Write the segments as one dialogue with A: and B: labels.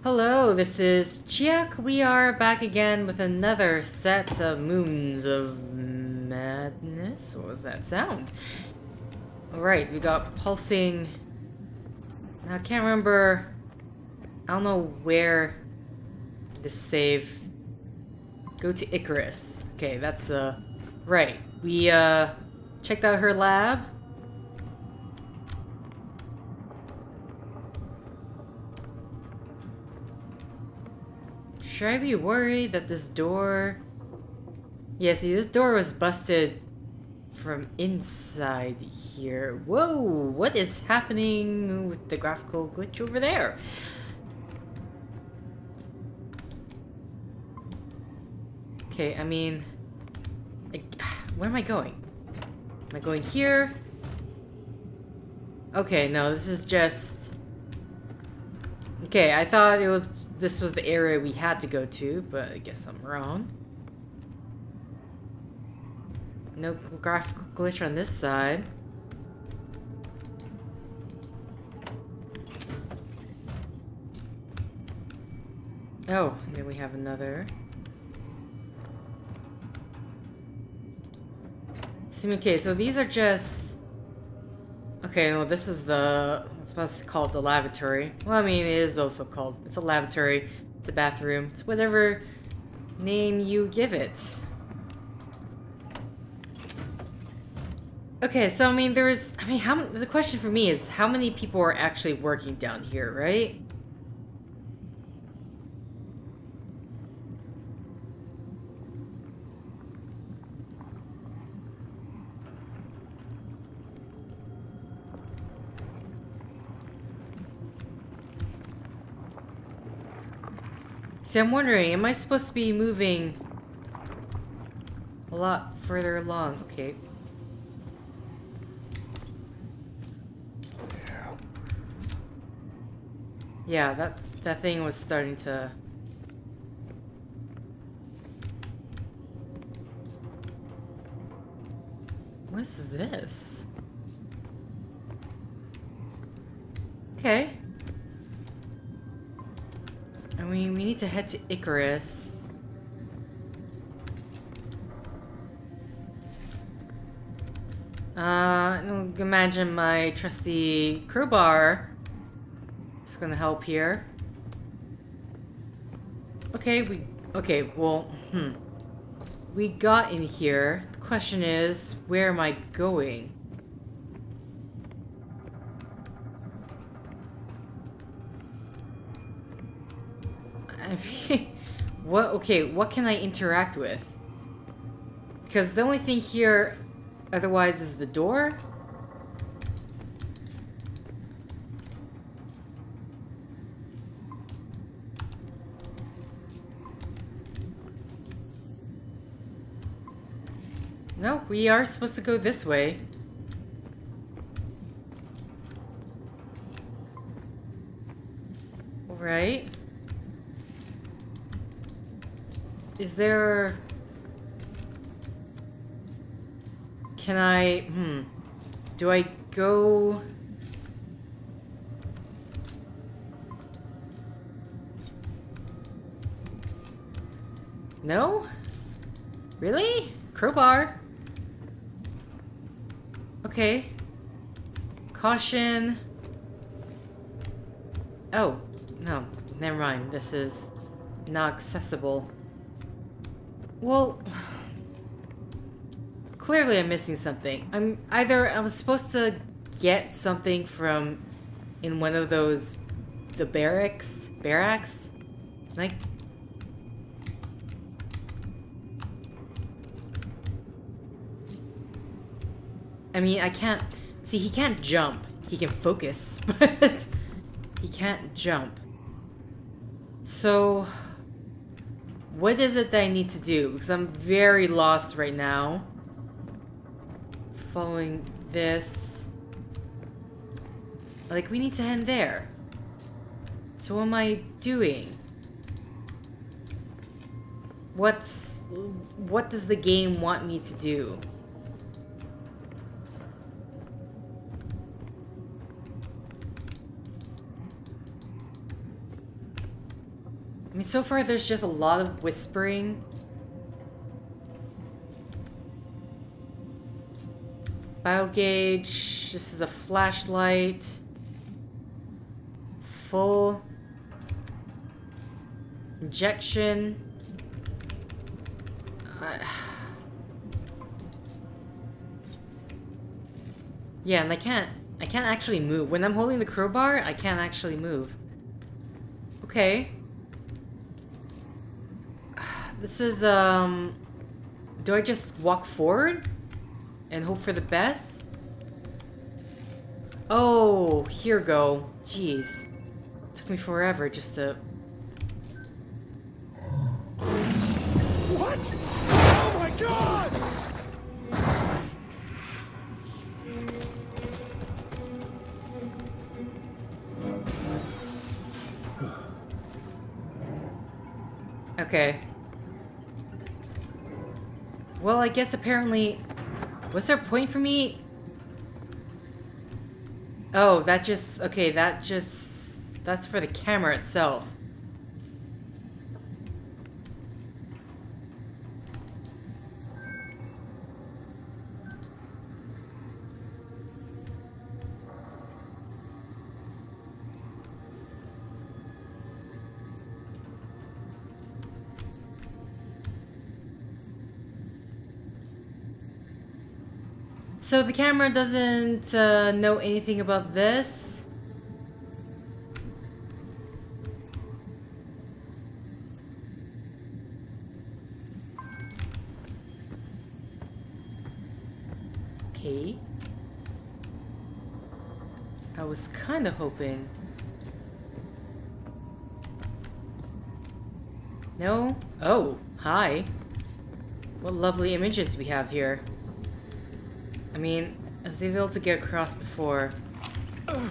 A: Hello, this is Chiak. We are back again with another set of Moons of Madness. What was that sound? Alright, we got pulsing. Now, I can't remember. I don't know where this save. Go to Icarus. Okay, that's the. Right. We checked out her lab. Should I be worried that this door... Yeah, see, this door was busted from inside here. Whoa, what is happening with the graphical glitch over there? Okay, I mean... where am I going? Am I going here? Okay, no, this is just... Okay, I thought it was... This was the area we had to go to, but I guess I'm wrong. No graphical glitch on this side. Oh, and then we have another. Okay, so these are just... Okay, well this is the... It's supposed to call it the lavatory. Well, I mean, it is also called... It's a lavatory. It's a bathroom. It's whatever name you give it. Okay, so I mean, there's... I mean, the question for me is, how many people are actually working down here, right? See, I'm wondering, am I supposed to be moving a lot further along? Okay. Yeah, that thing was starting to... What is this? Okay. I mean, we need to head to Icarus. Imagine my trusty crowbar is gonna help here. Okay, we got in here. The question is, where am I going? What can I interact with? Because the only thing here otherwise is the door. No, we are supposed to go this way. Alright. Is there... Can I... Do I go... No? Really? Crowbar? Okay. Caution. Oh, no. Never mind. This is not accessible. Well, clearly I'm missing something. I was supposed to get something from in one of those the barracks? Like I mean, I can't see, he can't jump. He can focus, but he can't jump. So what is it that I need to do? Because I'm very lost right now. Following this. Like, we need to head there. So what am I doing? What does the game want me to do? mean, so far there's just a lot of whispering. Biogauge. This is a flashlight. Full injection. Yeah, and I can't actually move. When I'm holding the crowbar, I can't actually move. Okay. This is, do I just walk forward and hope for the best? Oh, here go. Jeez. Took me forever just to...
B: What? Oh my god!
A: Okay. Well, I guess apparently... Was there a point for me? Oh, that just... Okay, that just... That's for the camera itself. So the camera doesn't know anything about this? Okay. I was kind of hoping. No? Oh, hi. What lovely images we have here. I mean, I was able to get across before.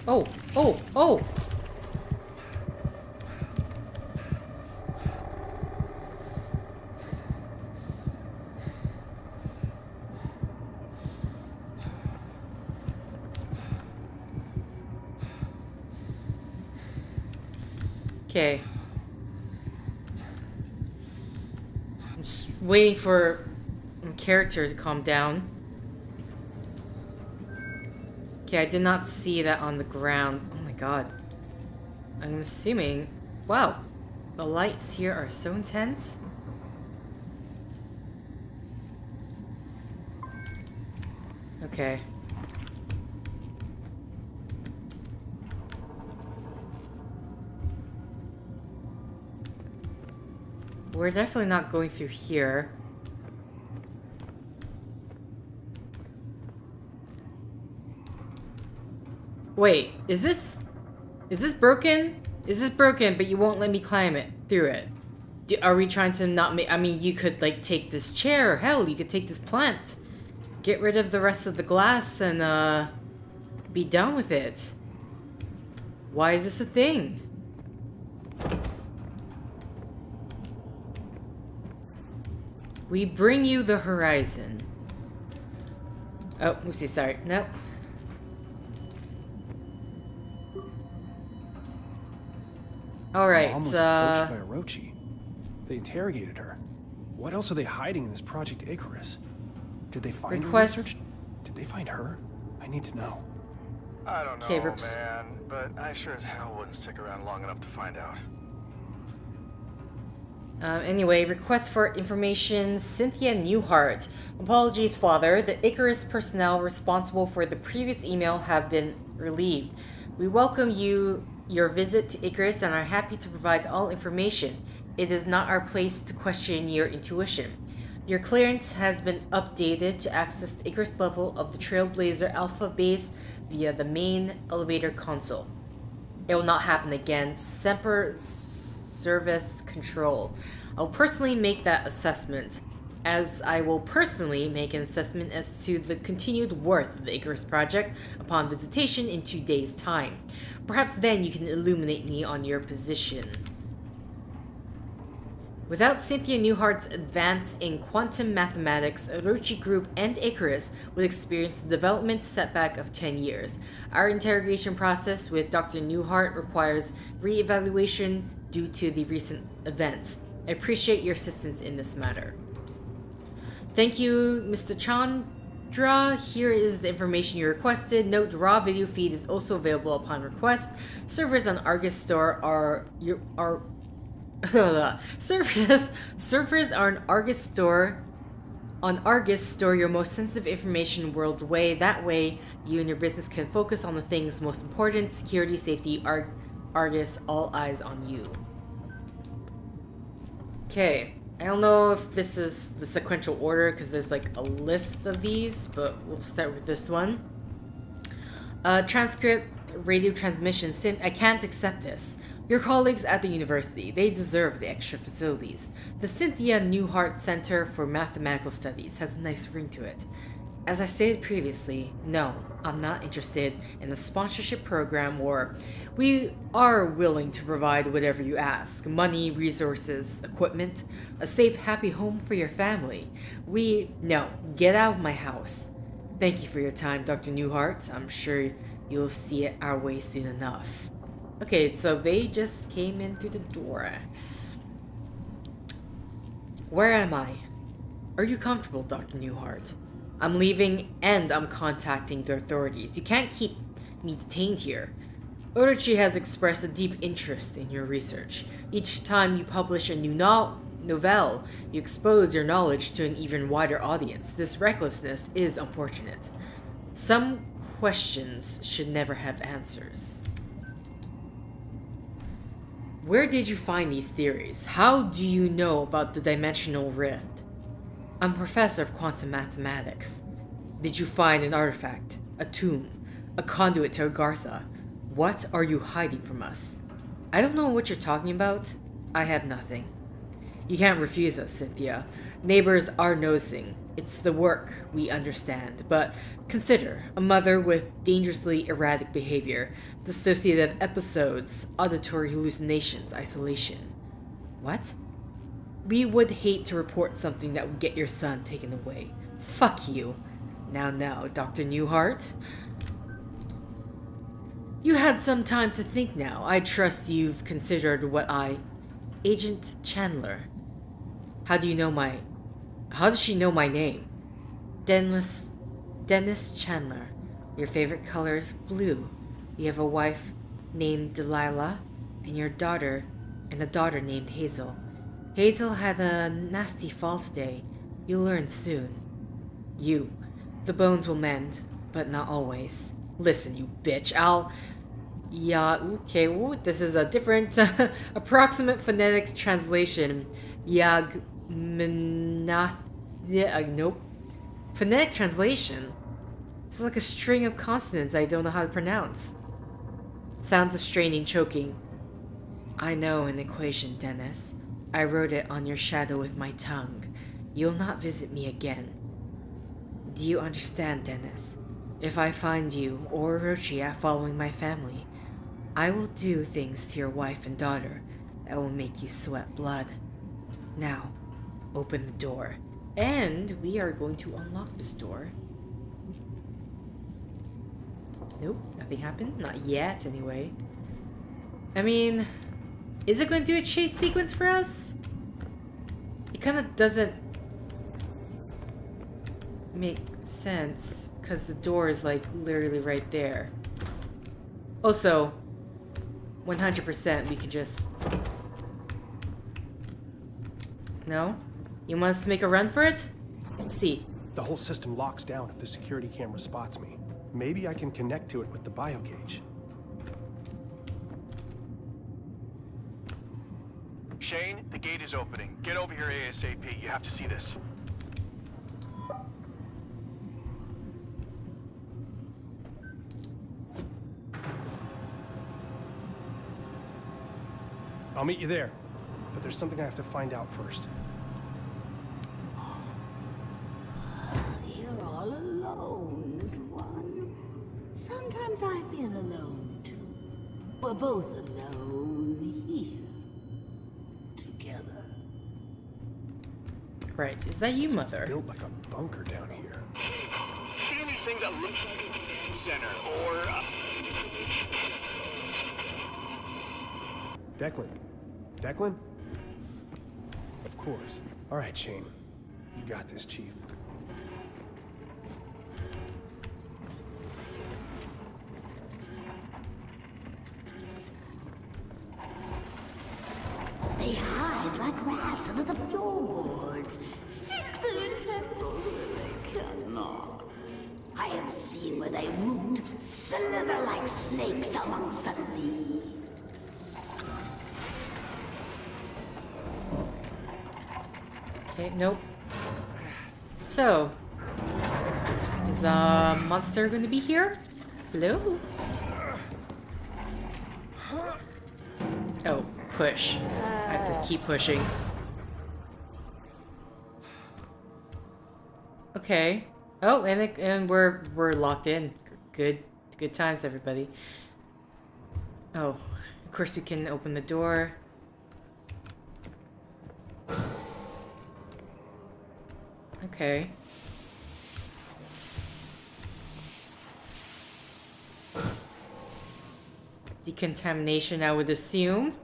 A: Oh! Oh! Oh! Okay. I'm just waiting for my character to calm down. Okay, I did not see that on the ground. Oh my god. I'm assuming... Wow. The lights here are so intense. Okay. We're definitely not going through here. Wait, is this broken? Is this broken, but you won't let me climb it through it? Are we trying to not make... I mean, you could, like, take this chair. Hell, you could take this plant. Get rid of the rest of the glass and, be done with it. Why is this a thing? We bring you the horizon. Oh, oopsie, sorry. Nope. Alright,
B: Mom was approached by Orochi. They interrogated her. What else are they hiding in this Project Icarus? Did they find her research? Did they find her? I need to know.
C: I don't know, man, but I sure as hell wouldn't stick around long enough to find out.
A: Anyway, request for information, Cynthia Newhart. Apologies, Father. The Icarus personnel responsible for the previous email have been relieved. We welcome your visit to Icarus and are happy to provide all information. It is not our place to question your intuition. Your clearance has been updated to access the Icarus level of the Trailblazer Alpha base via the main elevator console. It will not happen again. Semper Service Control. I'll personally make that assessment, as I will personally make an assessment as to the continued worth of the Icarus project upon visitation in 2 days' time. Perhaps then you can illuminate me on your position. Without Cynthia Newhart's advance in quantum mathematics, Orochi Group and Icarus would experience the development setback of 10 years. Our interrogation process with Dr. Newhart requires re-evaluation due to the recent events. I appreciate your assistance in this matter. Thank you, Mr. Chandra. Here is the information you requested. Note, the raw video feed is also available upon request. Servers on Argus Store are servers on Argus Store. On Argus, store your most sensitive information world's way. That way, you and your business can focus on the things most important. Security, safety, Argus, all eyes on you. Okay. I don't know if this is the sequential order because there's like a list of these, but we'll start with this one. Transcript, radio transmission. I can't accept this. Your colleagues at the university, they deserve the extra facilities. The Cynthia Newhart Center for Mathematical Studies has a nice ring to it. As I stated previously, no, I'm not interested in a sponsorship program or we are willing to provide whatever you ask. Money, resources, equipment, a safe, happy home for your family. No, get out of my house. Thank you for your time, Dr. Newhart. I'm sure you'll see it our way soon enough. Okay, so they just came in through the door. Where am I? Are you comfortable, Dr. Newhart? I'm leaving and I'm contacting the authorities. You can't keep me detained here. Orochi has expressed a deep interest in your research. Each time you publish a new novel, you expose your knowledge to an even wider audience. This recklessness is unfortunate. Some questions should never have answers. Where did you find these theories? How do you know about the dimensional rift? I'm a professor of quantum mathematics. Did you find an artifact, a tomb, a conduit to Agartha? What are you hiding from us? I don't know what you're talking about. I have nothing. You can't refuse us, Cynthia. Neighbors are noticing. It's the work, we understand. But consider, a mother with dangerously erratic behavior, dissociative episodes, auditory hallucinations, isolation. What? We would hate to report something that would get your son taken away. Fuck you. Now, Dr. Newhart. You had some time to think now. I trust you've considered what Agent Chandler. How does she know my name? Dennis Chandler. Your favorite color is blue. You have a wife named Delilah, and a daughter named Hazel. Hazel had a nasty fall today. You'll learn soon. The bones will mend, but not always. Listen, you bitch, yeah, okay, ooh, this is a different approximate phonetic translation. Nope. Phonetic translation. It's like a string of consonants I don't know how to pronounce. Sounds of straining, choking. I know an equation, Dennis. I wrote it on your shadow with my tongue. You'll not visit me again. Do you understand, Dennis? If I find you or Orochi following my family, I will do things to your wife and daughter that will make you sweat blood. Now, open the door. And we are going to unlock this door. Nope, nothing happened. Not yet, anyway. I mean, is it going to do a chase sequence for us? It kind of doesn't make sense because the door is like literally right there. Also, 100% we can just... No? You want us to make a run for it? Let's see.
B: The whole system locks down if the security camera spots me. Maybe I can connect to it with the biogauge.
C: Shane, the gate is opening. Get over here ASAP. You have to see this.
B: I'll meet you there. But there's something I have to find out first.
D: You're all alone, little one. Sometimes I feel alone, too. We're both alone here. Together.
A: Right, is that you,
B: It's
A: Mother?
B: built like a bunker down here.
C: See anything that looks like a center or...
B: Declan, Declan? Of course. All right, Shane. You got this, Chief.
D: They hide like rats under the floorboards. Stick their tentacles where they cannot. I have seen where they root, slither like snakes amongst the leaves.
A: Okay, nope. So, is a monster going to be here? Hello? Oh, push. I have to keep pushing. Okay. Oh, and we're locked in. Good times, everybody. Oh, of course we can open the door. Okay. Decontamination, I would assume.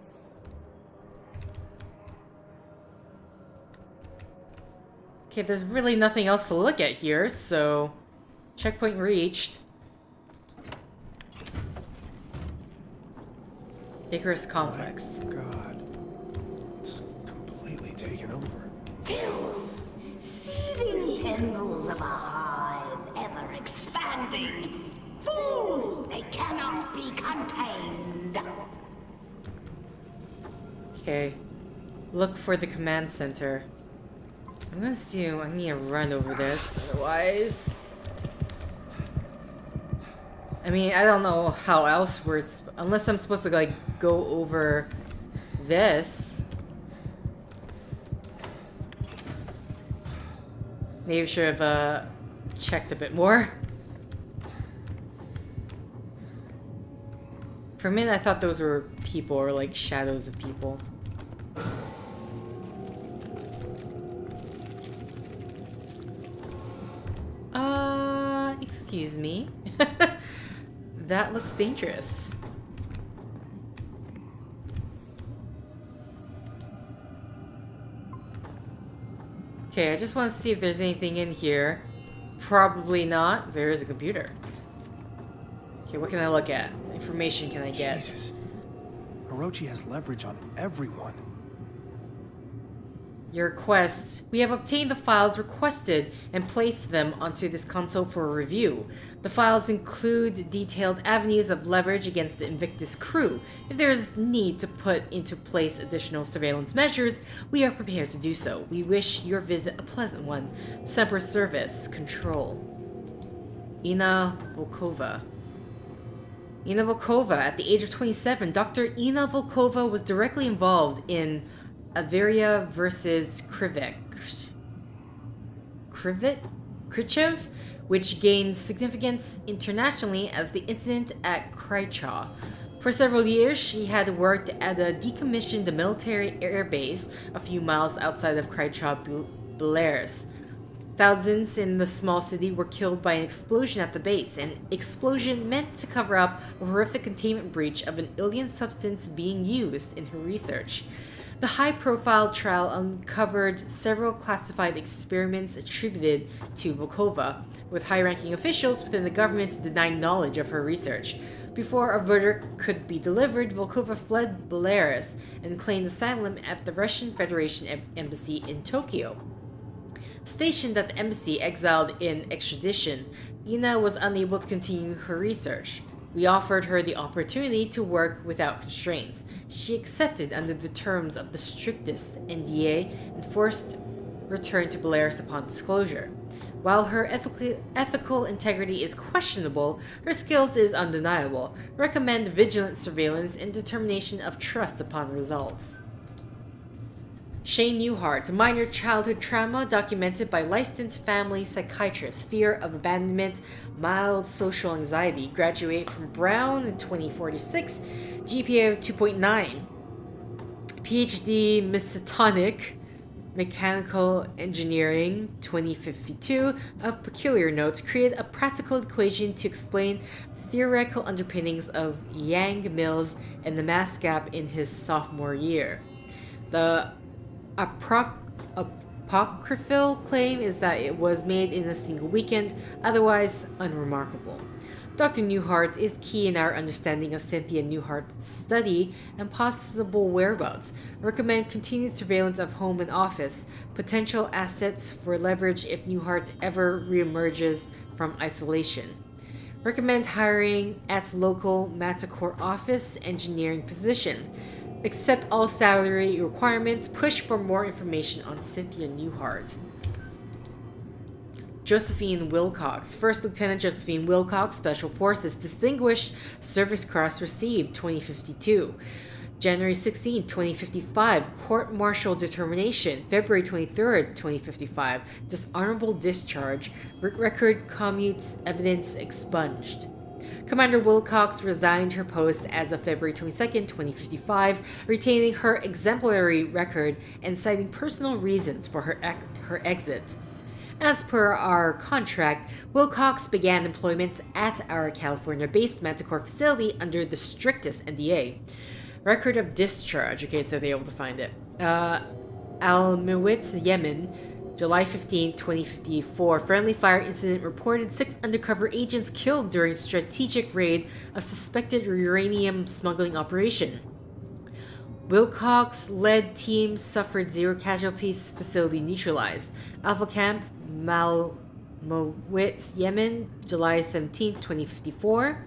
A: Okay, there's really nothing else to look at here, so... Checkpoint reached. Icarus Complex.
B: My God. It's completely taken over.
D: Filth! Seething tendrils of a hive, ever expanding. Fools! They cannot be contained.
A: Okay. Look for the command center. I'm gonna assume I need to run over this, otherwise... I mean, I don't know how else works, unless I'm supposed to, like, go over this. Maybe I should have, checked a bit more. For a minute, I thought those were people, or, like, shadows of people. Excuse me. That looks dangerous. Okay, I just want to see if there's anything in here. Probably not. There is a computer. Okay, what can I look at? What information can I get?
B: Jesus. Orochi has leverage on everyone.
A: Your request. We have obtained the files requested and placed them onto this console for review. The files include detailed avenues of leverage against the Invictus crew. If there is need to put into place additional surveillance measures, we are prepared to do so. We wish your visit a pleasant one. Semper Service Control. Ina Volkova. Ina Volkova, at the age of 27, Dr. Ina Volkova was directly involved in Averia versus Khrushchev, which gained significance internationally as the incident at Krycha. For several years, she had worked at a decommissioned military air base a few miles outside of Krycha, Belarus. Thousands in the small city were killed by an explosion at the base, an explosion meant to cover up a horrific containment breach of an alien substance being used in her research. The high-profile trial uncovered several classified experiments attributed to Volkova, with high-ranking officials within the government denying knowledge of her research. Before a verdict could be delivered, Volkova fled Belarus and claimed asylum at the Russian Federation Embassy in Tokyo. Stationed at the embassy, exiled in extradition, Ina was unable to continue her research. We offered her the opportunity to work without constraints. She accepted under the terms of the strictest NDA and forced return to Belarus upon disclosure. While her ethical integrity is questionable, her skills is undeniable. Recommend vigilant surveillance and determination of trust upon results. Shane Newhart, minor childhood trauma documented by licensed family psychiatrist, fear of abandonment, mild social anxiety, graduate from Brown in 2046, GPA of 2.9, PhD Misotynic, Mechanical Engineering 2052, of peculiar notes, created a practical equation to explain the theoretical underpinnings of Yang Mills and the mass gap in his sophomore year. The apocryphal claim is that it was made in a single weekend, otherwise unremarkable. Dr. Newhart is key in our understanding of Cynthia Newhart's study and possible whereabouts. Recommend continued surveillance of home and office, potential assets for leverage if Newhart ever reemerges from isolation. Recommend hiring at local Manticore office engineering position. Accept all salary requirements. Push for more information on Cynthia Newhart. Josephine Wilcox. First Lieutenant Josephine Wilcox, Special Forces, Distinguished Service Cross received, 2052. January 16, 2055, Court-Martial Determination, February 23, 2055, Dishonorable Discharge, Record Commutes Evidence expunged. Commander Wilcox resigned her post as of February 22, 2055, retaining her exemplary record and citing personal reasons for her exit. As per our contract, Wilcox began employment at our California-based Manticore facility under the strictest NDA. Record of discharge. Okay, so they're able to find it. Al-Muwit, Yemen, July 15, 2054. Friendly fire incident reported 6 undercover agents killed during strategic raid of suspected uranium smuggling operation. Wilcox-led team suffered 0 casualties. Facility neutralized. Alpha Camp, Mal-Muwit, Yemen, July 17, 2054.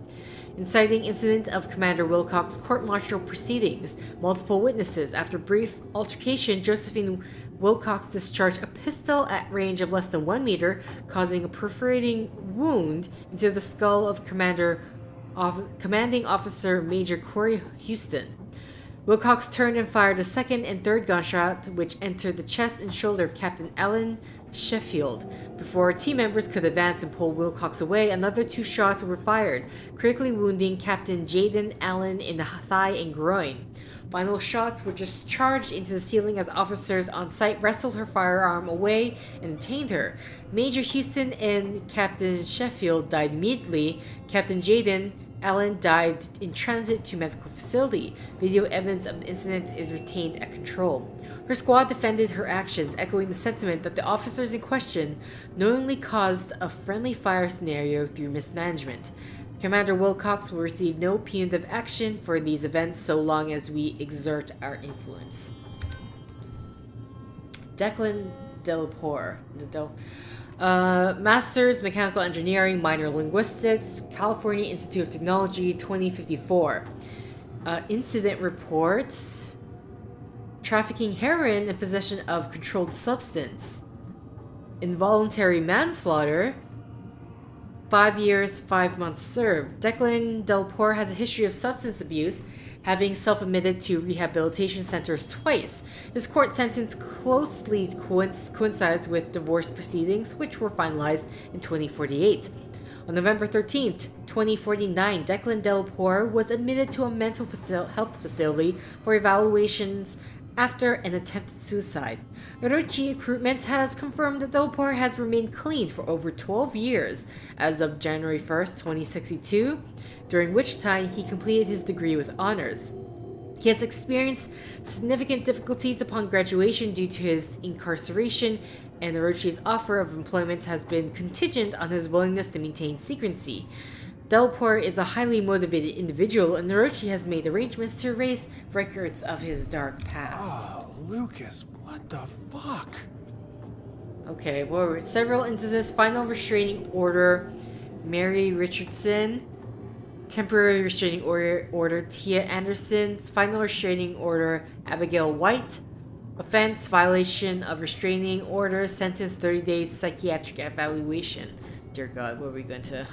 A: Inciting incident of Commander Wilcox court-martial proceedings. Multiple witnesses. After brief altercation, Josephine Wilcox discharged a pistol at range of less than 1 meter, causing a perforating wound into the skull of Commanding Officer Major Corey Houston. Wilcox turned and fired a second and third gunshot, which entered the chest and shoulder of Captain Alan Sheffield. Before team members could advance and pull Wilcox away, another 2 shots were fired, critically wounding Captain Jaden Allen in the thigh and groin. Final shots were discharged into the ceiling as officers on site wrestled her firearm away and detained her. Major Houston and Captain Sheffield died immediately. Captain Jaden Allen died in transit to medical facility. Video evidence of the incident is retained at control. Her squad defended her actions, echoing the sentiment that the officers in question knowingly caused a friendly fire scenario through mismanagement. Commander Wilcox will receive no punitive action for these events so long as we exert our influence. Declan Delapore. Master's Mechanical Engineering, Minor Linguistics, California Institute of Technology, 2054. Incident report. Trafficking heroin in possession of controlled substance. Involuntary manslaughter. 5 years, 5 months served. Declan Delapore has a history of substance abuse, having self-admitted to rehabilitation centers twice. His court sentence closely coincides with divorce proceedings, which were finalized in 2048. On November 13th, 2049, Declan Delapore was admitted to a mental health facility for evaluations after an attempted suicide. Orochi Recruitment has confirmed that Delapore has remained clean for over 12 years as of January 1st, 2062, during which time he completed his degree with honors. He has experienced significant difficulties upon graduation due to his incarceration, and Orochi's offer of employment has been contingent on his willingness to maintain secrecy. Delapore is a highly motivated individual, and Orochi has made arrangements to erase records of his dark past.
B: Oh, Lucas, what the fuck?
A: Okay, well, several instances. Final restraining order, Mary Richardson. Temporary restraining order, Tia Anderson. Final restraining order, Abigail White. Offense, violation of restraining order, sentence 30 days psychiatric evaluation. Dear God, what are we going to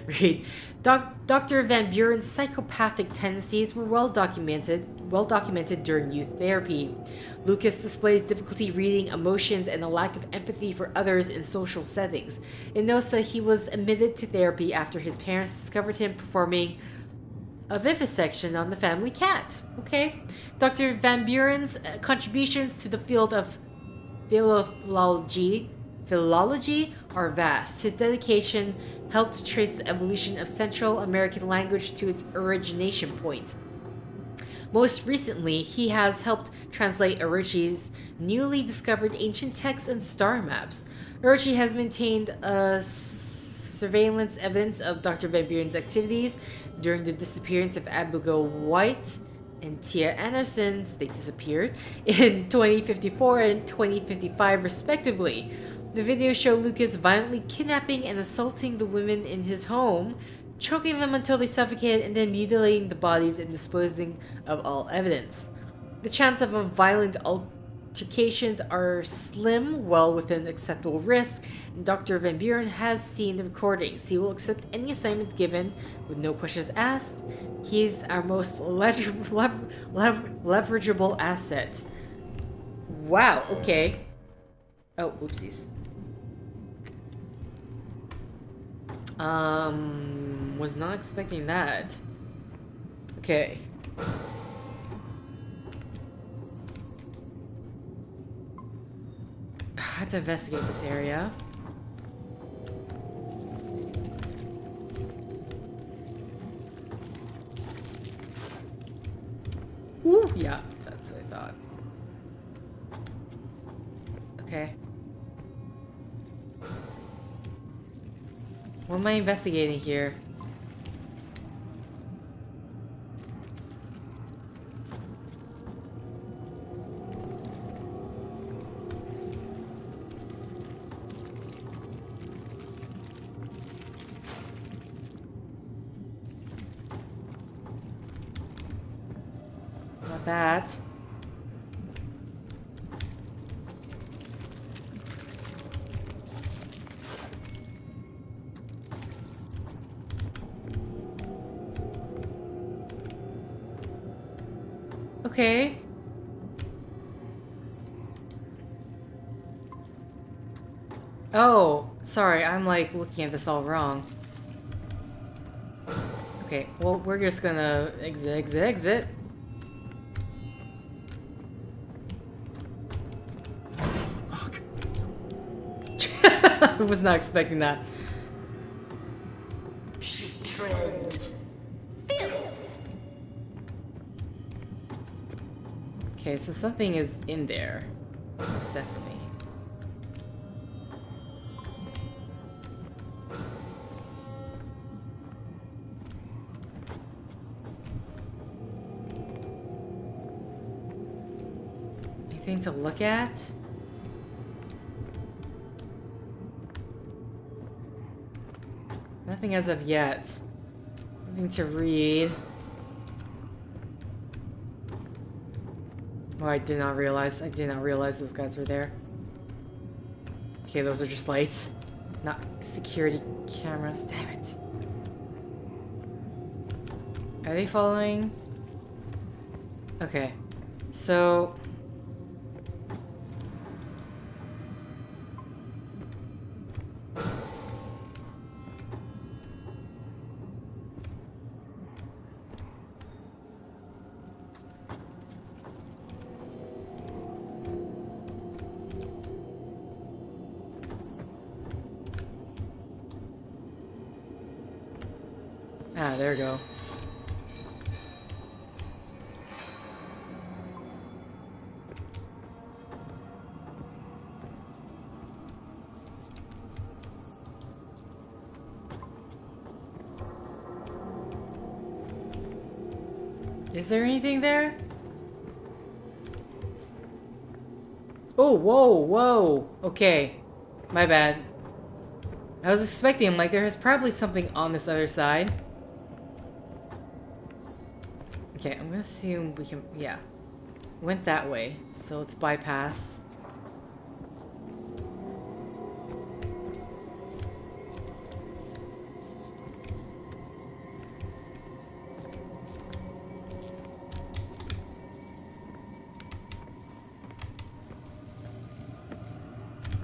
A: read? Dr. Van Buren's psychopathic tendencies were well documented during youth therapy. Lucas displays difficulty reading emotions and a lack of empathy for others in social settings. It notes that he was admitted to therapy after his parents discovered him performing a vivisection on the family cat. Okay. Dr. Van Buren's contributions to the field of philology are vast. His dedication helped trace the evolution of Central American language to its origination point. Most recently, he has helped translate Orochi's newly discovered ancient texts and star maps. Orochi has maintained surveillance evidence of Dr. Van Buren's activities during the disappearance of Abigail White and Tia Anderson's, they disappeared, in 2054 and 2055 respectively. The videos show Lucas violently kidnapping and assaulting the women in his home, choking them until they suffocated, and then mutilating the bodies and disposing of all evidence. The chance of a violent altercations are slim, well within acceptable risk, and Dr. Van Buren has seen the recordings. He will accept any assignments given with no questions asked. He's our most leverageable asset. Wow, okay. Oh, oopsies. Was not expecting that. Okay. I have to investigate this area. Ooh, yeah, that's what I thought. Okay. What am I investigating here? Not that. Okay. Oh, sorry, I'm like looking at this all wrong. Okay, well, we're just gonna exit.
B: Fuck.
A: I was not expecting that.
D: She tread filth.
A: Okay, so something is in there. Most definitely. Anything to look at? Nothing as of yet. Nothing to read. Oh, I did not realize those guys were there. Okay, those are just lights. Not security cameras. Damn it. Are they following? Okay. So... Ah, there we go. Is there anything there? Oh, whoa. Okay. My bad. I was expecting, like, there's probably something on this other side. Okay, I'm gonna assume we can, yeah. Went that way, so let's bypass.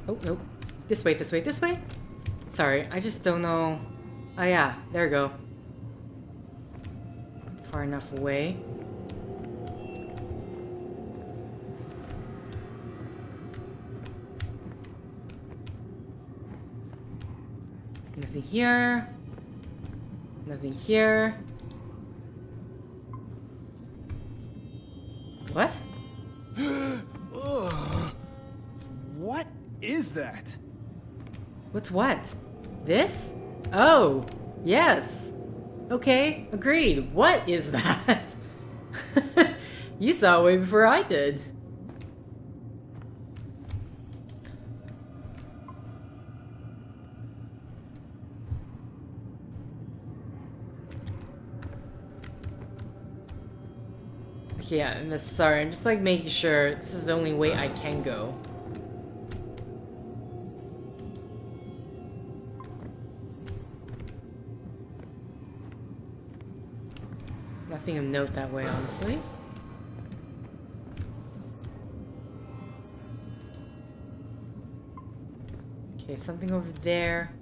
A: Oh, nope. This way. Sorry, I just don't know. Oh yeah, there we go. Far enough away. Nothing here. Nothing here. What?
B: What is that?
A: What's what? This? Oh, yes. Okay, agreed. What is that? You saw it way before I did. Yeah, and sorry, I'm just like making sure this is the only way I can go. Nothing of note that way, honestly. Okay, something over there.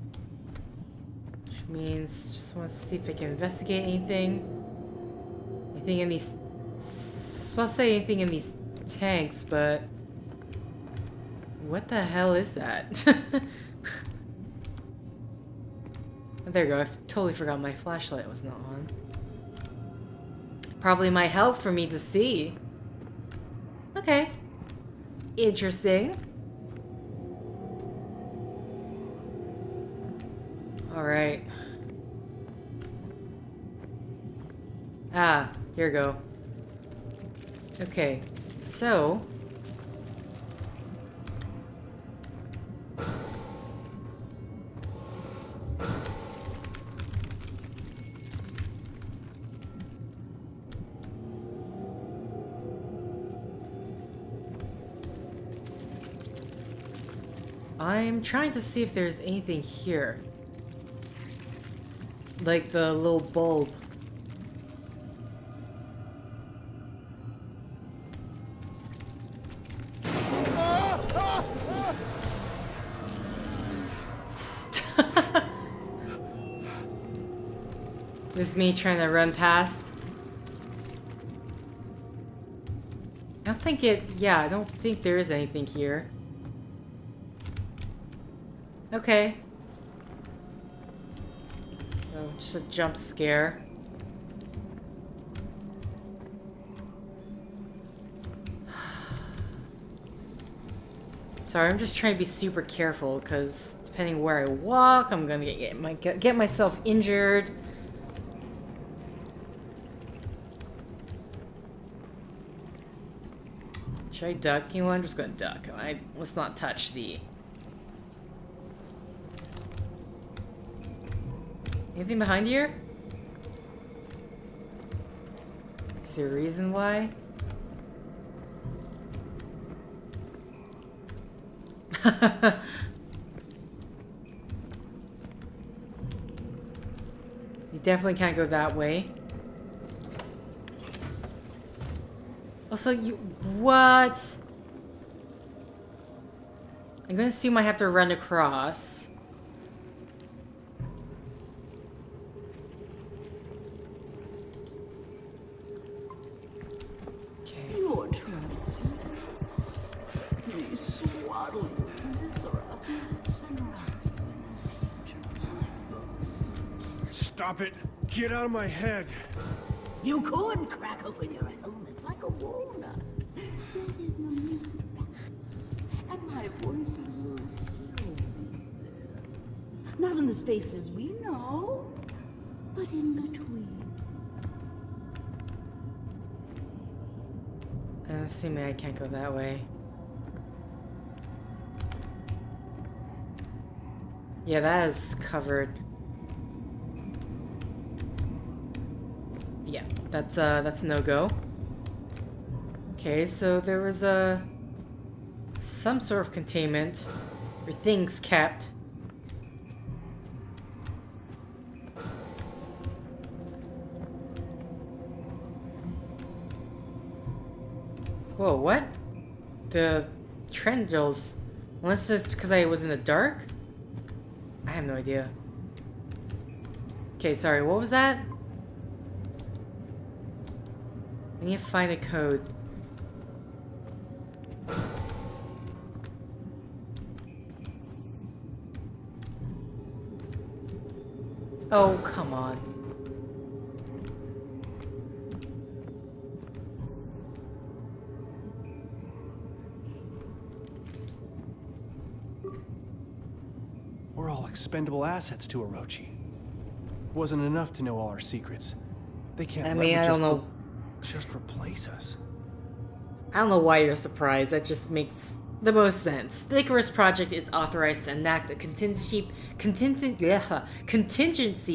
A: Which means just want to see if I can investigate anything. Anything in these... I was supposed to say anything in these tanks, but... What the hell is that? There you go, I totally forgot my flashlight was not on. Probably might help for me to see. Okay. Interesting. Alright. Ah, here we go. Okay, so... I'm trying to see if there's anything here. Like the little bulb. This is me trying to run past. I don't think it... Yeah, I don't think there is anything here. Okay. So, just a jump scare. Sorry, I'm just trying to be super careful because depending where I walk, I'm gonna get myself injured. Should I duck? You know what? I'm just gonna duck. Let's not touch the... Anything behind here? Is there a reason why? You definitely can't go that way. Also, you... What? I'm gonna assume I have to run across. Okay.
D: Your trouble. These swaddle viscera and wrap you in the nature of my bones.
B: Stop it! Get out of my head!
D: You could crack open your helmet like a walnut. Let in the meat back, and my voices will still be there. Not in the spaces we know, but in between.
A: I'm assuming I can't go that way. Yeah, that is covered. Yeah, that's a no-go. Okay, so there was some sort of containment or things kept. Whoa, what? The trendrils. Unless it's because I was in the dark? I have no idea. Okay, sorry, what was that? I need to find a code. Oh, come on.
B: expendable assets to Orochi. Wasn't enough to know all our secrets. They can't
A: I mean, I
B: leverage
A: don't
B: us
A: know.
B: to just replace us.
A: I don't know why you're surprised. That just makes the most sense. The Icarus project is authorized to enact a contingency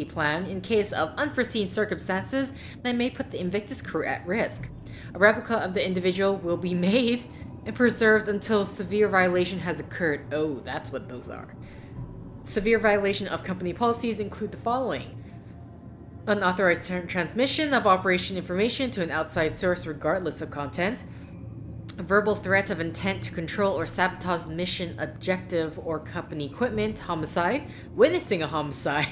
A: plan in case of unforeseen circumstances that may put the Invictus crew at risk. A replica of the individual will be made and preserved until severe violation has occurred. Oh, that's what those are. Severe violation of company policies include the following: unauthorized transmission of operation information to an outside source regardless of content, a verbal threat of intent to control or sabotage mission objective or company equipment, homicide, witnessing a homicide,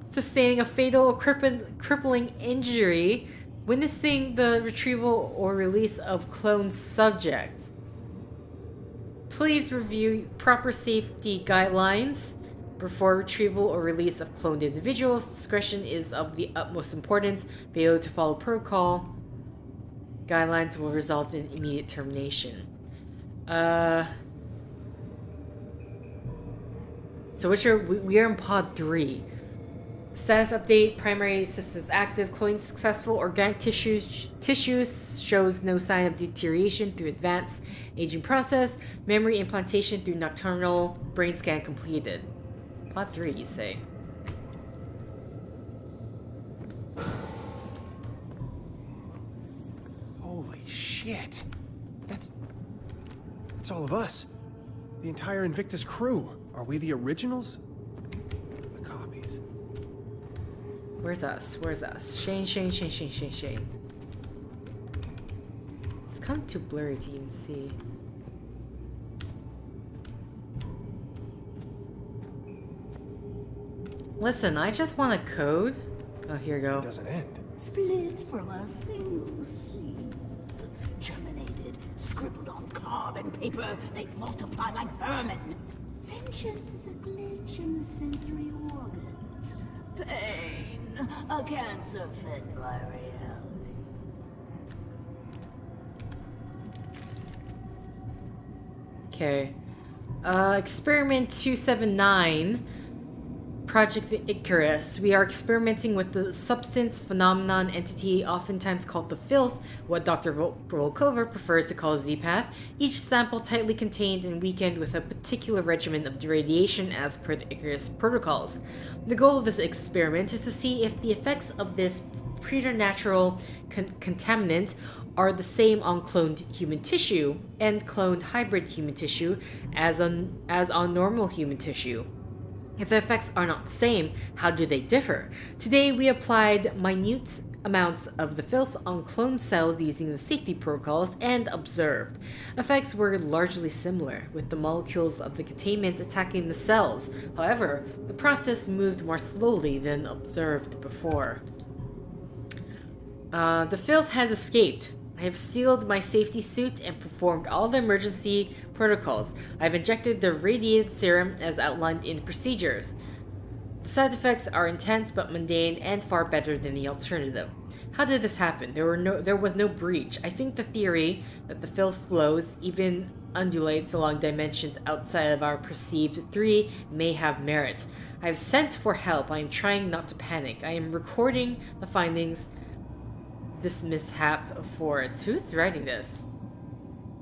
A: sustaining a fatal or crippling injury, witnessing the retrieval or release of cloned subject. Please review proper safety guidelines before retrieval or release of cloned individuals. Discretion is of the utmost importance. Failure to follow protocol guidelines will result in immediate termination. So we are in pod 3. Status update: primary systems active, cloning successful, organic tissues shows no sign of deterioration through advanced aging process, memory implantation through nocturnal brain scan completed. Pod 3, you say?
B: Holy shit. That's all of us. The entire Invictus crew. Are we the originals? The copies.
A: Where's us? Where's us? Shane. It's kind of too blurry to even see. Listen, I just want a code. Oh, here we go.
B: It doesn't end.
D: Split from a single seed. Germinated, scribbled on carbon paper, they multiply like vermin. Sentience is a glitch in the sensory organs. Pain, a cancer fed by reality.
A: Okay. Experiment 279. Project Icarus. We are experimenting with the substance phenomenon entity oftentimes called the filth, what Dr. Volkova prefers to call Z-Path. Each sample tightly contained and weakened with a particular regimen of radiation as per the Icarus protocols. The goal of this experiment is to see if the effects of this preternatural contaminant are the same on cloned human tissue and cloned hybrid human tissue as on normal human tissue. If the effects are not the same, how do they differ? Today we applied minute amounts of the filth on cloned cells using the safety protocols and observed. Effects were largely similar, with the molecules of the containment attacking the cells. However, the process moved more slowly than observed before. The filth has escaped. I have sealed my safety suit and performed all the emergency protocols. I have injected the radiated serum as outlined in the procedures. The side effects are intense but mundane and far better than the alternative. How did this happen? There was no breach. I think the theory that the filth flows, even undulates along dimensions outside of our perceived 3 may have merit. I have sent for help. I am trying not to panic. I am recording the findings this mishap affords. Who's writing this?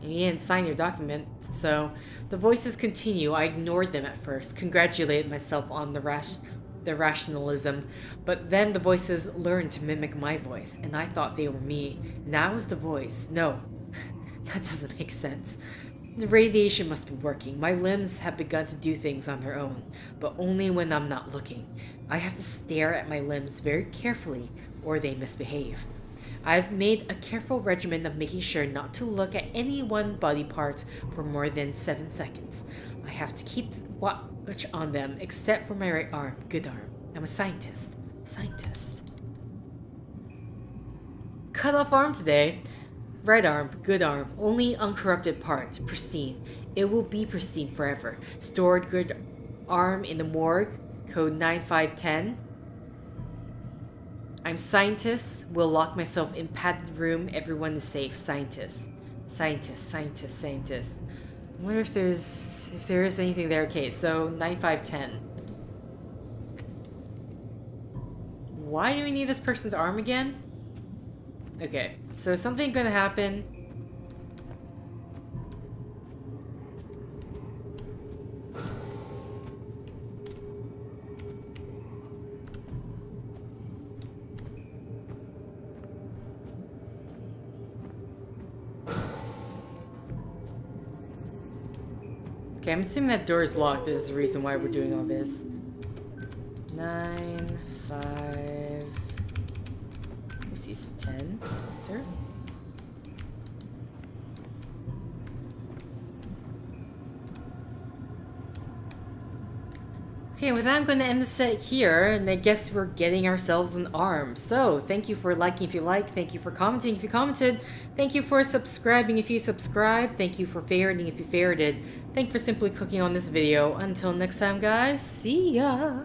A: And you didn't sign your document, so the voices continue. I ignored them at first, congratulated myself on the rationalism, but then the voices learned to mimic my voice, and I thought they were me. Now is the voice. No, that doesn't make sense. The radiation must be working. My limbs have begun to do things on their own, but only when I'm not looking. I have to stare at my limbs very carefully, or they misbehave. I've made a careful regimen of making sure not to look at any one body part for more than 7 seconds. I have to keep watch on them, except for my right arm. Good arm. I'm a scientist. Cut off arm today. Right arm. Good arm. Only uncorrupted part. Pristine. It will be pristine forever. Stored good arm in the morgue. Code 9510. I'm scientist. Will lock myself in padded room. Everyone is safe. Scientist. I wonder if there is anything there. Okay, so 9510. Why do we need this person's arm again? Okay, so is something gonna happen? Okay, I'm assuming that door is locked. There's a reason why we're doing all this. 9, 5... Who's these? 10? Enter? Okay, with that, I'm going to end the set here, and I guess we're getting ourselves an arm. So, thank you for liking if you like, thank you for commenting if you commented, thank you for subscribing if you subscribed, thank you for favoriting if you favorited, thank you for simply clicking on this video. Until next time, guys, see ya!